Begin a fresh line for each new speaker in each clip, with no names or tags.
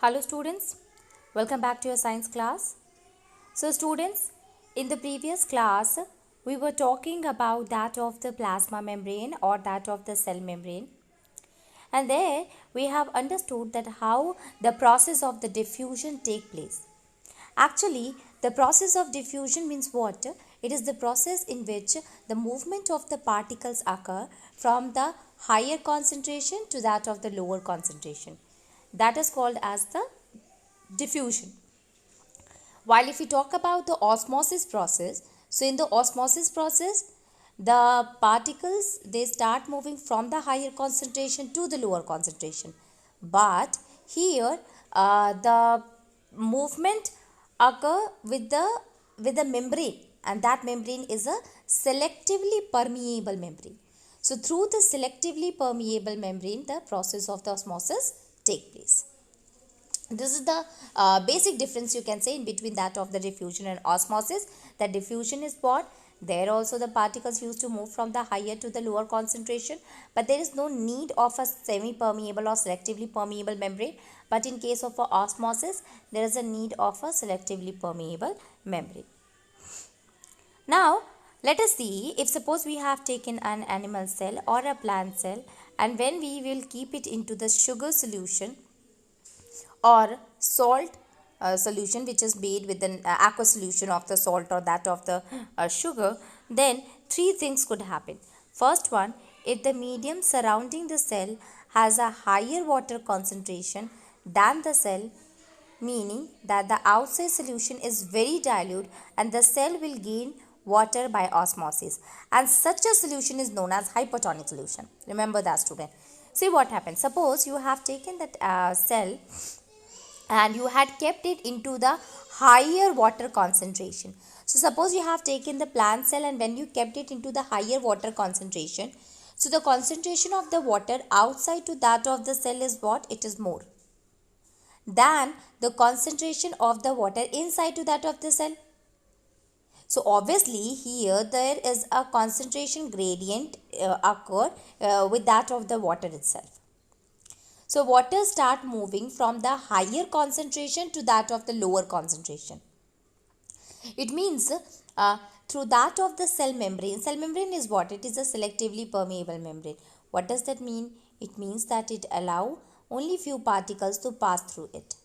Hello students, welcome back to your science class. So students, in the previous class, we were talking about that of the plasma membrane or that of the cell membrane. And there we have understood that how the process of the diffusion take place. Actually, the process of diffusion means what? It is the process in which the movement of the particles occur from the higher concentration to that of the lower concentration. That is called as the diffusion. While if we talk about the osmosis process, so in the osmosis process, the particles they start moving from the higher concentration to the lower concentration. But here the movement occur with the membrane, and that membrane is a selectively permeable membrane. So through the selectively permeable membrane, the process of the osmosis take place. This is the basic difference you can say in between that of the diffusion and osmosis. The diffusion is what? There also the particles used to move from the higher to the lower concentration, but there is no need of a semi-permeable or selectively permeable membrane. But in case of a osmosis, there is a need of a selectively permeable membrane. Now, let us see if suppose we have taken an animal cell or a plant cell, and when we will keep it into the sugar solution or salt solution which is made with an aqueous solution of the salt or that of the sugar, then three things could happen. First one, if the medium surrounding the cell has a higher water concentration than the cell, meaning that the outside solution is very dilute and the cell will gain water by osmosis, and such a solution is known as hypertonic solution. Remember that, student. See what happens. Suppose you have taken that cell and you had kept it into the higher water concentration. So suppose you have taken the plant cell and when you kept it into the higher water concentration, so the concentration of the water outside to that of the cell is what? It is more than the concentration of the water inside to that of the cell. So obviously here there is a concentration gradient occurred with that of the water itself. So water start moving from the higher concentration to that of the lower concentration. It means through that of the cell membrane. Cell membrane is what? It is a selectively permeable membrane. What does that mean? It means that it allow only few particles to pass through it.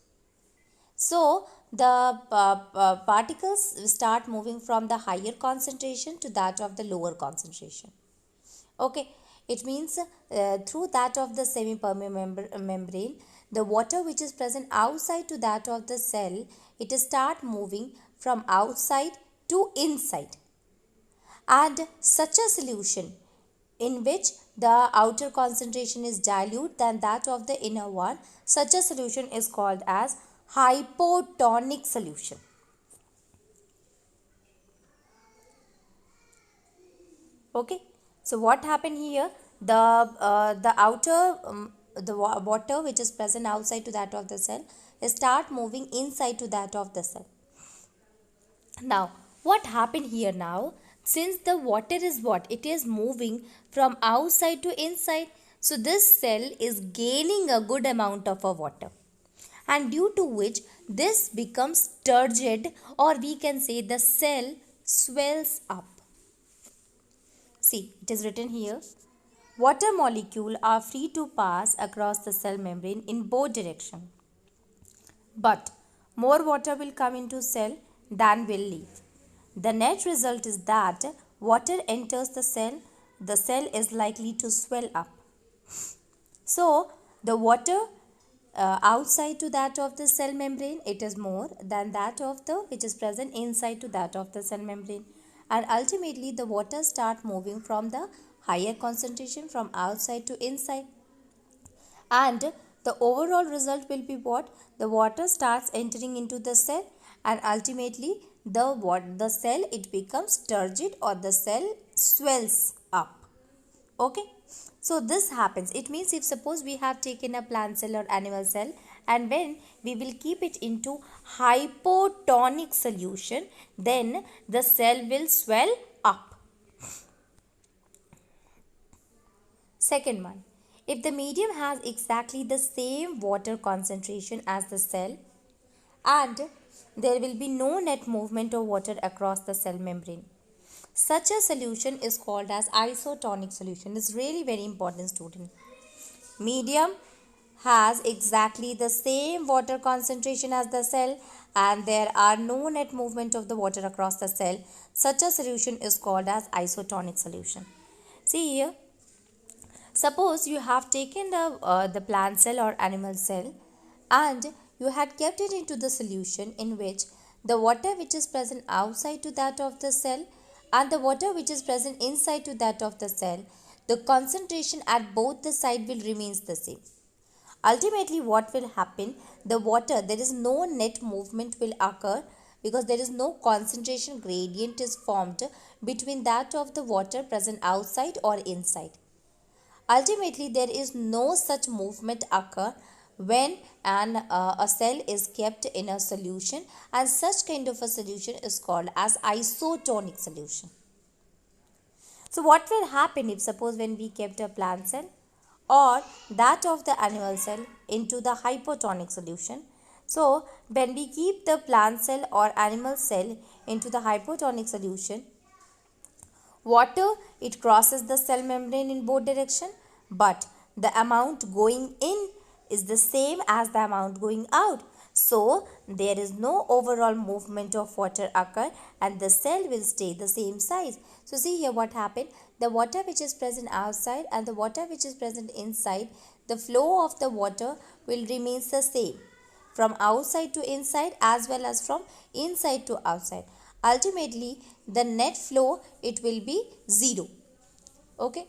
So the particles start moving from the higher concentration to that of the lower concentration. Okay, it means through that of the semi-permeable membrane, the water which is present outside to that of the cell, it start moving from outside to inside. And such a solution in which the outer concentration is dilute than that of the inner one, such a solution is called as hypotonic solution. Okay, so what happened here? The outer water which is present outside to that of the cell start moving inside to that of the cell. Now what happened here now? Since the water is what? It is moving from outside to inside. So this cell is gaining a good amount of water, and due to which this becomes turgid, or we can say the cell swells up. See, it is written here. Water molecules are free to pass across the cell membrane in both directions. But more water will come into cell than will leave. The net result is that water enters the cell is likely to swell up. So, the water outside to that of the cell membrane, it is more than that of the which is present inside to that of the cell membrane. And ultimately, the water start moving from the higher concentration from outside to inside. And the overall result will be what? The water starts entering into the cell, and ultimately the cell it becomes turgid, or the cell swells up. Okay, so this happens. It means if suppose we have taken a plant cell or animal cell, and when we will keep it into hypotonic solution, then the cell will swell up. Second one, If the medium has exactly the same water concentration as the cell, and there will be no net movement of water across the cell membrane, such a solution is called as isotonic solution. It's really very important, student. Medium has exactly the same water concentration as the cell, and there are no net movement of the water across the cell. Such a solution is called as isotonic solution. See here, suppose you have taken the plant cell or animal cell, and you had kept it into the solution in which the water which is present outside to that of the cell and the water which is present inside to that of the cell, the concentration at both the side will remains the same. Ultimately, what will happen? The water, there is no net movement will occur because there is no concentration gradient is formed between that of the water present outside or inside. Ultimately, there is no such movement occur when a cell is kept in a solution, and such kind of a solution is called as isotonic solution. So what will happen if suppose when we kept a plant cell or that of the animal cell into the hypotonic solution? So when we keep the plant cell or animal cell into the hypotonic solution, water, it crosses the cell membrane in both direction, but the amount going in is the same as the amount going out. So there is no overall movement of water occur, and the cell will stay the same size. So see here what happened. The water which is present outside and the water which is present inside, the flow of the water will remain the same from outside to inside as well as from inside to outside. Ultimately, the net flow, it will be 0. Okay,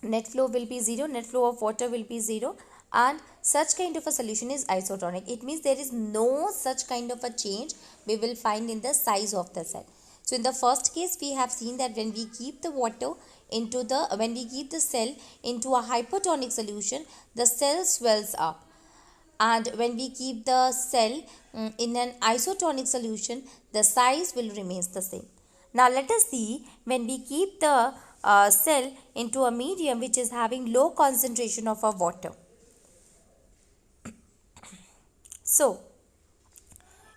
net flow will be 0, net flow of water will be 0, and such kind of a solution is isotonic. It means there is no such kind of a change we will find in the size of the cell. So in the first case, we have seen that when we keep the cell into a hypotonic solution, the cell swells up, and when we keep the cell in an isotonic solution, the size will remain the same. Now let us see when we keep the cell into a medium which is having low concentration of a water. So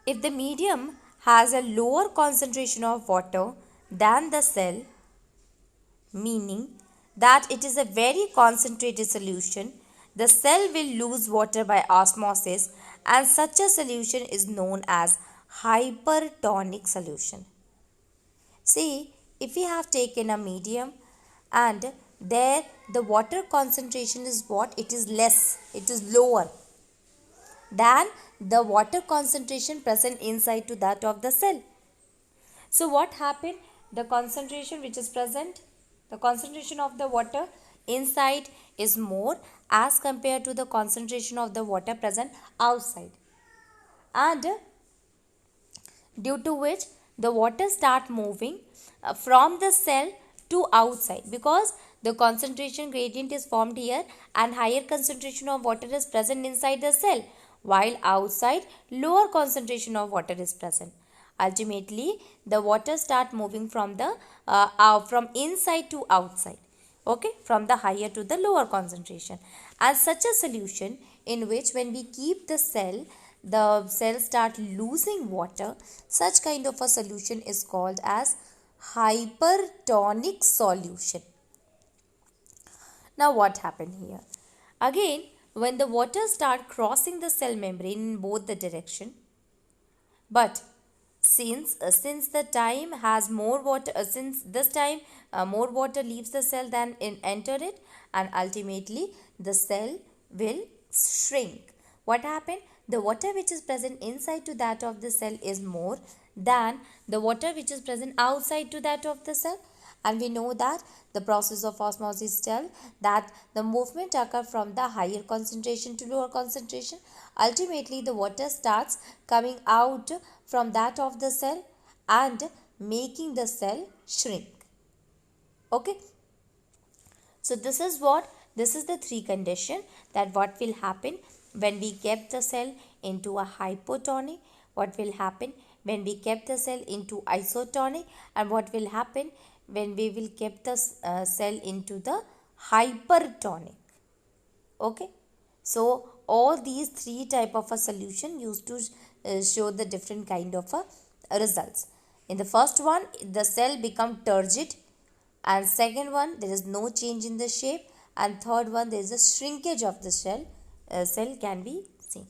if the medium has a lower concentration of water than the cell, meaning that it is a very concentrated solution, the cell will lose water by osmosis, and such a solution is known as hypertonic solution. See, if we have taken a medium and there the water concentration is what? It is less, it is lower than the water concentration present inside to that of the cell. So what happened? The concentration which is present, the concentration of the water inside is more as compared to the concentration of the water present outside, and due to which the water start moving from the cell to outside, because the concentration gradient is formed here and higher concentration of water is present inside the cell, while outside lower concentration of water is present. Ultimately, the water start moving from the from inside to outside, okay, from the higher to the lower concentration. And such a solution in which when we keep the cell start losing water, such kind of a solution is called as hypertonic solution. Now what happened here? Again, when the water start crossing the cell membrane in both the direction, but since the time has more water, since this time more water leaves the cell than enter it, and ultimately the cell will shrink. What happened? The water which is present inside to that of the cell is more than the water which is present outside to that of the cell, and we know that the process of osmosis tell that the movement occur from the higher concentration to lower concentration. Ultimately, the water starts coming out from that of the cell and making the cell shrink. Okay. So this is the three condition that what will happen when we kept the cell into a hypotonic, what will happen when we kept the cell into isotonic, and what will happen when we will keep the cell into the hypertonic. Okay, so all these three type of a solution used to show the different kind of results. In the first one, the cell become turgid, and second one, there is no change in the shape, and third one, there is a shrinkage of the cell can be seen.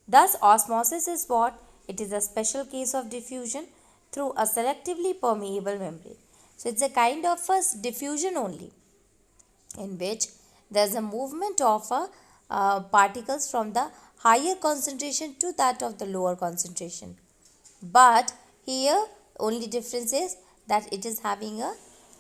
Thus, osmosis is what? It is a special case of diffusion through a selectively permeable membrane. So, it's a kind of a diffusion only, in which there is a movement of particles from the higher concentration to that of the lower concentration. But here only difference is that it is having a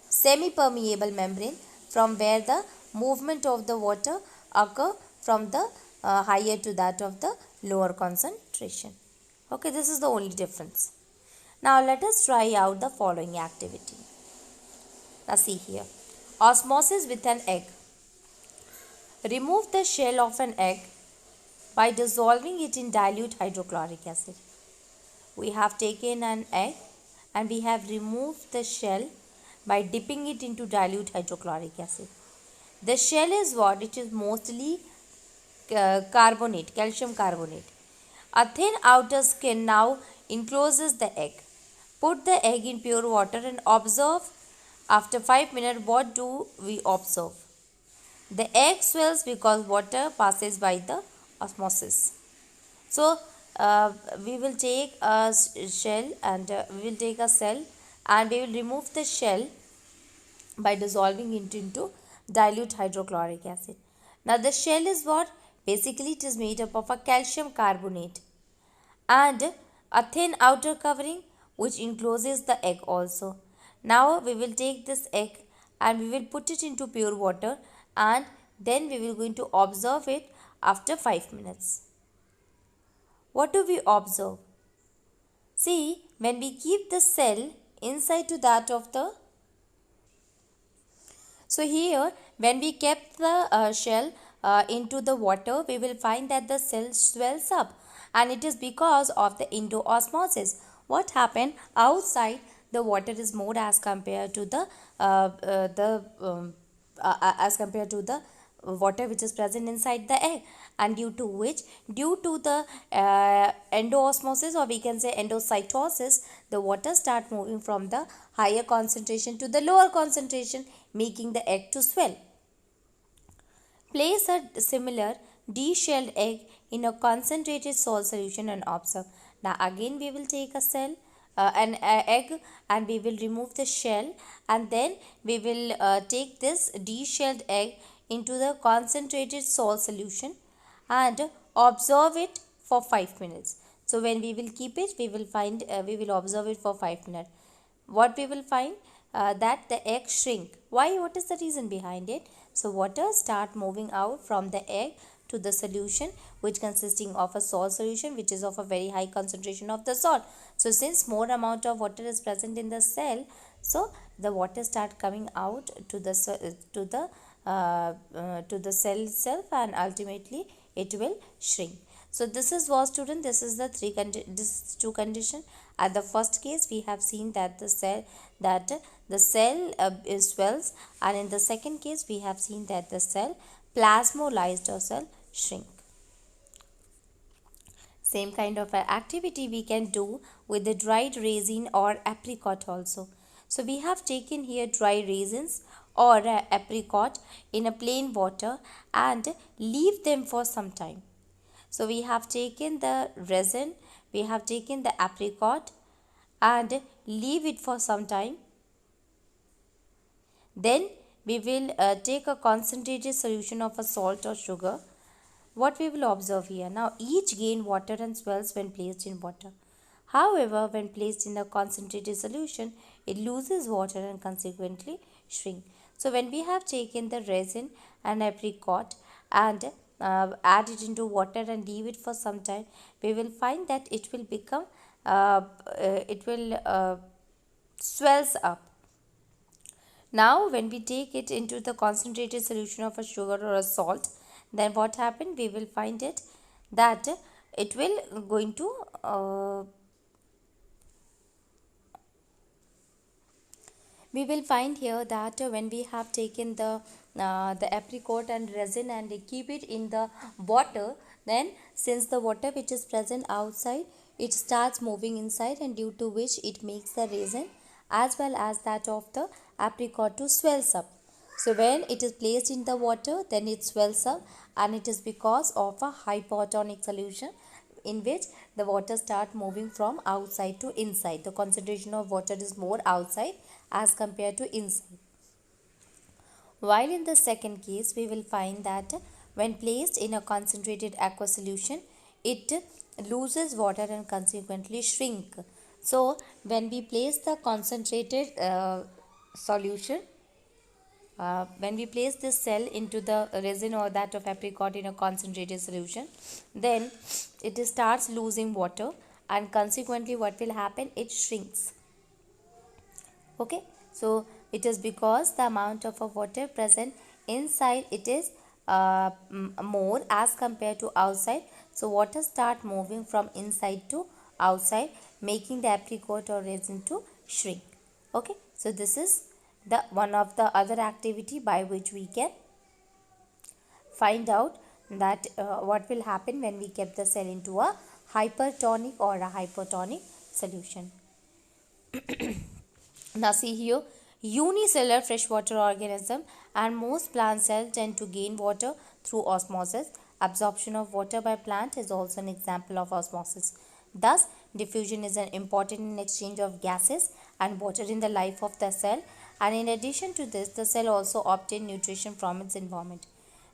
semi-permeable membrane from where the movement of the water occur from the higher to that of the lower concentration. Okay, this is the only difference. Now let us try out the following activity. Now see here. Osmosis with an egg. Remove the shell of an egg by dissolving it in dilute hydrochloric acid. We have taken an egg and we have removed the shell by dipping it into dilute hydrochloric acid. The shell is what? It is mostly carbonate, calcium carbonate. A thin outer skin now encloses the egg. Put the egg in pure water and observe. After 5 minutes, what do we observe? The egg swells because water passes by the osmosis. So, we will take a shell and we will take a cell and we will remove the shell by dissolving it into dilute hydrochloric acid. Now, the shell is what? Basically, it is made up of a calcium carbonate and a thin outer covering which encloses the egg also. Now, we will take this egg and we will put it into pure water and then we will going to observe it after 5 minutes. What do we observe? See, when we keep the cell inside to that of the... So here, when we kept the shell into the water, we will find that the cell swells up, and it is because of the endoosmosis. What happened outside? The water is more as compared to the as compared to the water which is present inside the egg, and due to which, due to the endoosmosis, or we can say endocytosis, the water start moving from the higher concentration to the lower concentration, making the egg to swell. Place a similar de-shelled egg in a concentrated salt solution and observe. Now again we will take a cell, an egg, and we will remove the shell, and then we will take this de-shelled egg into the concentrated salt solution and observe it for 5 minutes. So when we will keep it, we will find we will observe it for 5 minutes. What we will find? That the egg shrink. Why? What is the reason behind it? So water start moving out from the egg to the solution, which consisting of a salt solution, which is of a very high concentration of the salt. So since more amount of water is present in the cell, so the water start coming out to the cell itself, and ultimately it will shrink. So this is what, student, this is the two condition. At the first case, we have seen that the cell swells, and in the second case we have seen that the cell plasmolysed or cell shrink. Same kind of activity we can do with the dried raisin or apricot also. So we have taken here dry raisins or apricot in a plain water and leave them for some time. So we have taken the resin, we have taken the apricot and leave it for some time. Then we will take a concentrated solution of a salt or sugar. What we will observe here? Now each gain water and swells when placed in water. However, when placed in a concentrated solution, it loses water and consequently shrink. So when we have taken the resin and apricot and add it into water and leave it for some time, we will find that it will become swells up. Now when we take it into the concentrated solution of a sugar or a salt, then what happened? We will find it that it will going to we will find here that when we have taken the the apricot and resin and keep it in the water, then since the water which is present outside, it starts moving inside, and due to which it makes the resin as well as that of the apricot to swells up. So when it is placed in the water, then it swells up, and it is because of a hypotonic solution in which the water start moving from outside to inside. The concentration of water is more outside as compared to inside. While in the second case, we will find that when placed in a concentrated aqua solution, it loses water and consequently shrink. So when we place the concentrated solution, when we place this cell into the resin or that of apricot in a concentrated solution, then it starts losing water, and consequently what will happen, it shrinks. Okay, so it is because the amount of water present inside it is more as compared to outside. So water start moving from inside to outside, making the apricot or resin to shrink. Okay, so this is the one of the other activity by which we can find out that what will happen when we keep the cell into a hypertonic or a hypotonic solution. Now see here, unicellular freshwater organism and most plant cells tend to gain water through osmosis. Absorption of water by plant is also an example of osmosis. Thus, diffusion is an important in exchange of gases and water in the life of the cell, and in addition to this, the cell also obtains nutrition from its environment.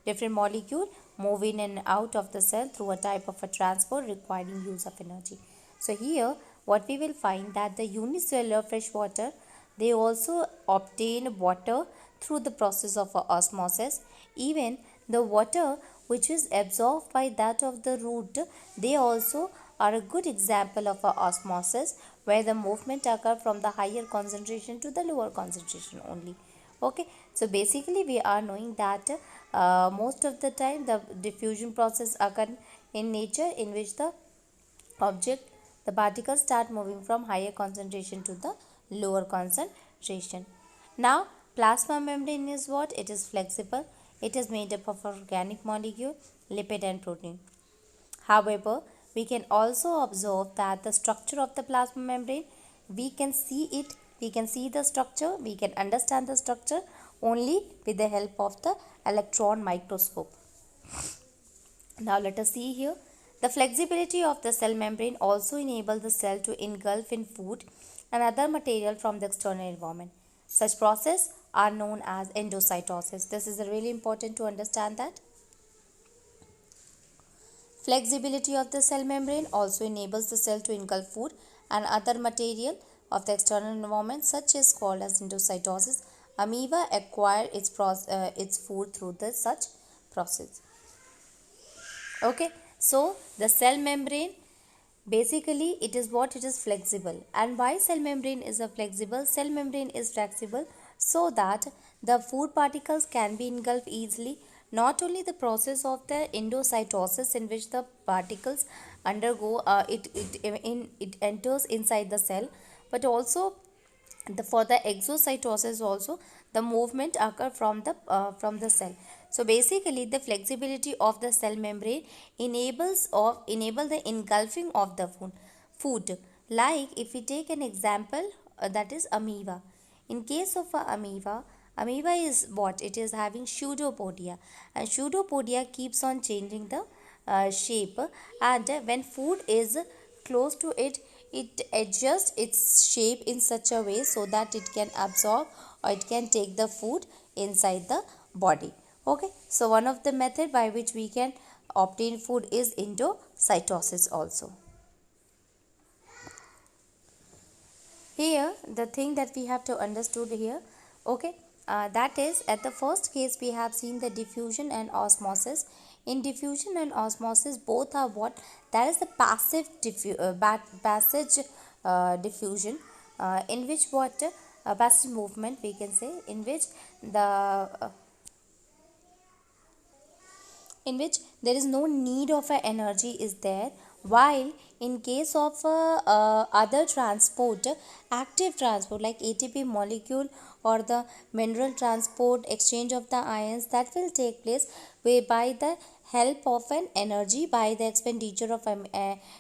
Different molecules move in and out of the cell through a type of a transport requiring use of energy. So here what we will find that the unicellular freshwater, they also obtain water through the process of osmosis. Even the water which is absorbed by that of the root, they also are a good example of osmosis, where the movement occur from the higher concentration to the lower concentration only. Okay, so basically we are knowing that most of the time the diffusion process occur in nature, in which the object, the particles start moving from higher concentration to the lower concentration. Now plasma membrane is what? It is flexible. It is made up of organic molecule, lipid and protein. However, we can also observe that the structure of the plasma membrane, we can see it, we can see the structure, we can understand the structure only with the help of the electron microscope. Now let us see here. The flexibility of the cell membrane also enables the cell to engulf in food and other material from the external environment. Such processes are known as endocytosis. This is really important to understand that. Flexibility of the cell membrane also enables the cell to engulf food and other material of the external environment, such is called as endocytosis. Amoeba acquire its food through such process. Okay, so the cell membrane, basically it is what? It is flexible. And why cell membrane is a flexible? Cell membrane is flexible so that the food particles can be engulfed easily. Not only the process of the endocytosis, in which the particles undergo it enters inside the cell, but also for the exocytosis also the movement occur from the cell. So basically the flexibility of the cell membrane enable the engulfing of the food. Like if we take an example, that is amoeba. In case of amoeba is what? It is having pseudopodia, and pseudopodia keeps on changing the shape, and when food is close to it, it adjusts its shape in such a way so that it can absorb or it can take the food inside the body. Okay, so one of the method by which we can obtain food is endocytosis also. Here the thing that we have to understood here, okay, that is, at the first case we have seen the diffusion and osmosis. In diffusion and osmosis, both are what? That is the passive passage diffusion, in which what? Passive movement we can say, in which there is no need of a energy is there, while in case of other transport, active transport like ATP molecule or the mineral transport, exchange of the ions, that will take place by the help of an energy, by the expenditure of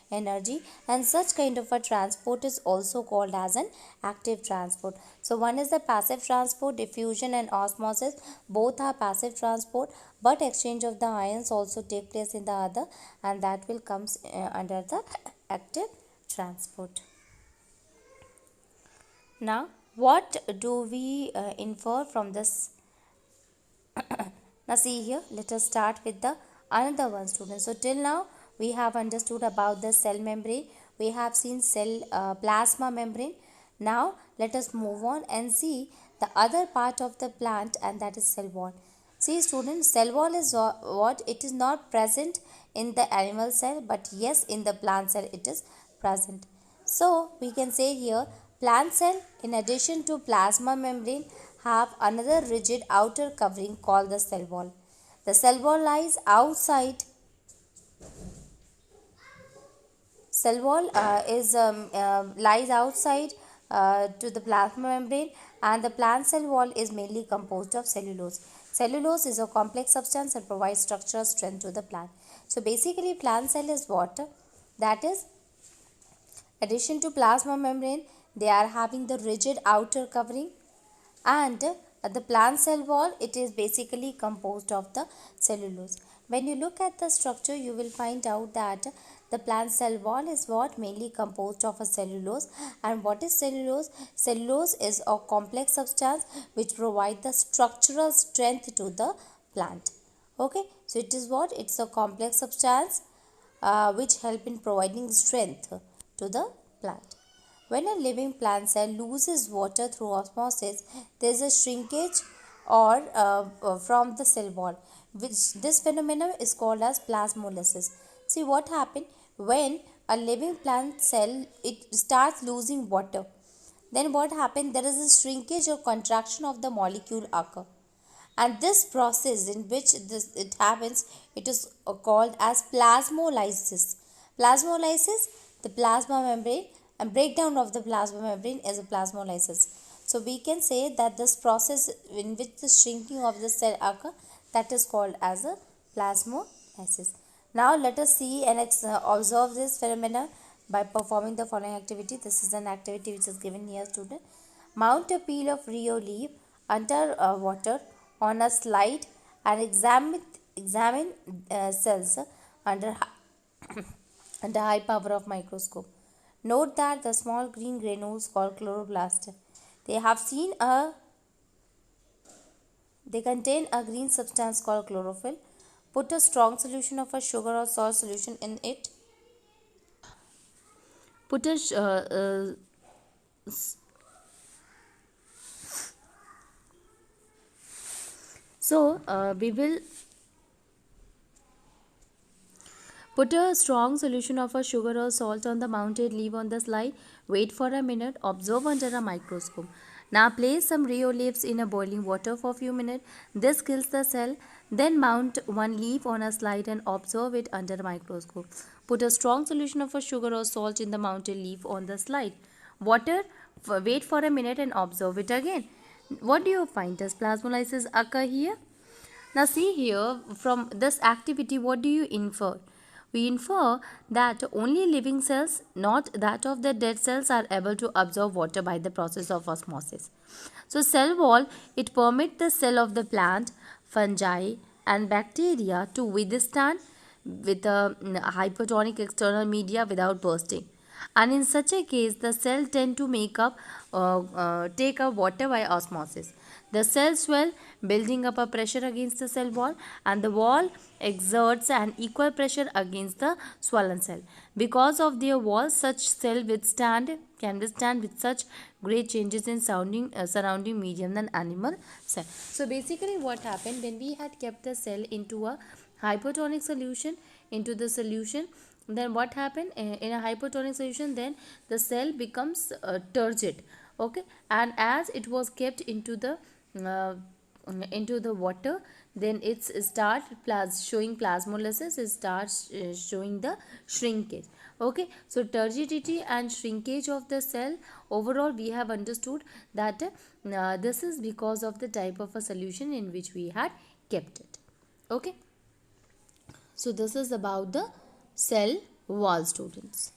energy, and such kind of a transport is also called as an active transport. So one is the passive transport, diffusion and osmosis, both are passive transport, but exchange of the ions also take place in the other, and that will comes under the active transport. Now what do we infer from this? Now see here, let us start with the another one, students. So till now we have understood about the cell membrane, we have seen cell plasma membrane. Now let us move on and see the other part of the plant, and that is cell wall. See students, cell wall is what? It is not present in the animal cell, but yes, in the plant cell it is present. So we can say here, plant cell in addition to plasma membrane have another rigid outer covering called the cell wall. The cell wall lies outside. Cell wall lies outside to the plasma membrane, and the plant cell wall is mainly composed of cellulose. Cellulose is a complex substance that provides structural strength to the plant. So basically plant cell is what? That is, addition to plasma membrane, they are having the rigid outer covering, and the plant cell wall, it is basically composed of the cellulose. When you look at the structure, you will find out that the plant cell wall is what? Mainly composed of a cellulose. And what is cellulose? Cellulose is a complex substance which provide the structural strength to the plant. Okay, so it is what? It's a complex substance which help in providing strength to the plant. When a living plant cell loses water through osmosis, there is a shrinkage or from the cell wall, which this phenomenon is called as plasmolysis. See what happened when a living plant cell, it starts losing water. Then what happened? There is a shrinkage or contraction of the molecule occur, and this process in which it happens, it is called as plasmolysis. Plasmolysis, the plasma membrane, and breakdown of the plasma membrane is a plasmolysis. So we can say that this process in which the shrinking of the cell occur, that is called as a plasmolysis. Now let us see and observe this phenomena by performing the following activity. This is an activity which is given here, student. Mount a peel of Rio leaf under water on a slide and examine cells under under high power of microscope. Note that the small green granules called chloroplast, they contain a green substance called chlorophyll. Put a strong solution of a sugar or salt solution in it. Put a we will put a strong solution of a sugar or salt on the mounted leaf on the slide. Wait for a minute. Observe under a microscope. Now place some Rio leaves in a boiling water for a few minutes. This kills the cell. Then mount one leaf on a slide and observe it under a microscope. Put a strong solution of a sugar or salt in the mounted leaf on the slide. Wait for a minute and observe it again. What do you find? Does plasmolysis occur here? Now see here, from this activity, what do you infer? We infer that only living cells, not that of the dead cells, are able to absorb water by the process of osmosis. So cell wall, it permits the cell of the plant, fungi and bacteria to withstand with a hypertonic external media without bursting. And in such a case, the cell tend to take up water by osmosis. The cells swell, building up a pressure against the cell wall, and the wall exerts an equal pressure against the swollen cell. Because of their walls, such cell can withstand with such great changes in surrounding medium than animal cell. So basically what happened, when we had kept the cell into a hypertonic solution, then what happened in a hypertonic solution, then the cell becomes turgid. Okay, and as it was kept into the water, then it's start showing plasmolysis, it starts showing the shrinkage. Okay, so turgidity and shrinkage of the cell, overall we have understood that this is because of the type of a solution in which we had kept it. Okay, so this is about the cell wall, students.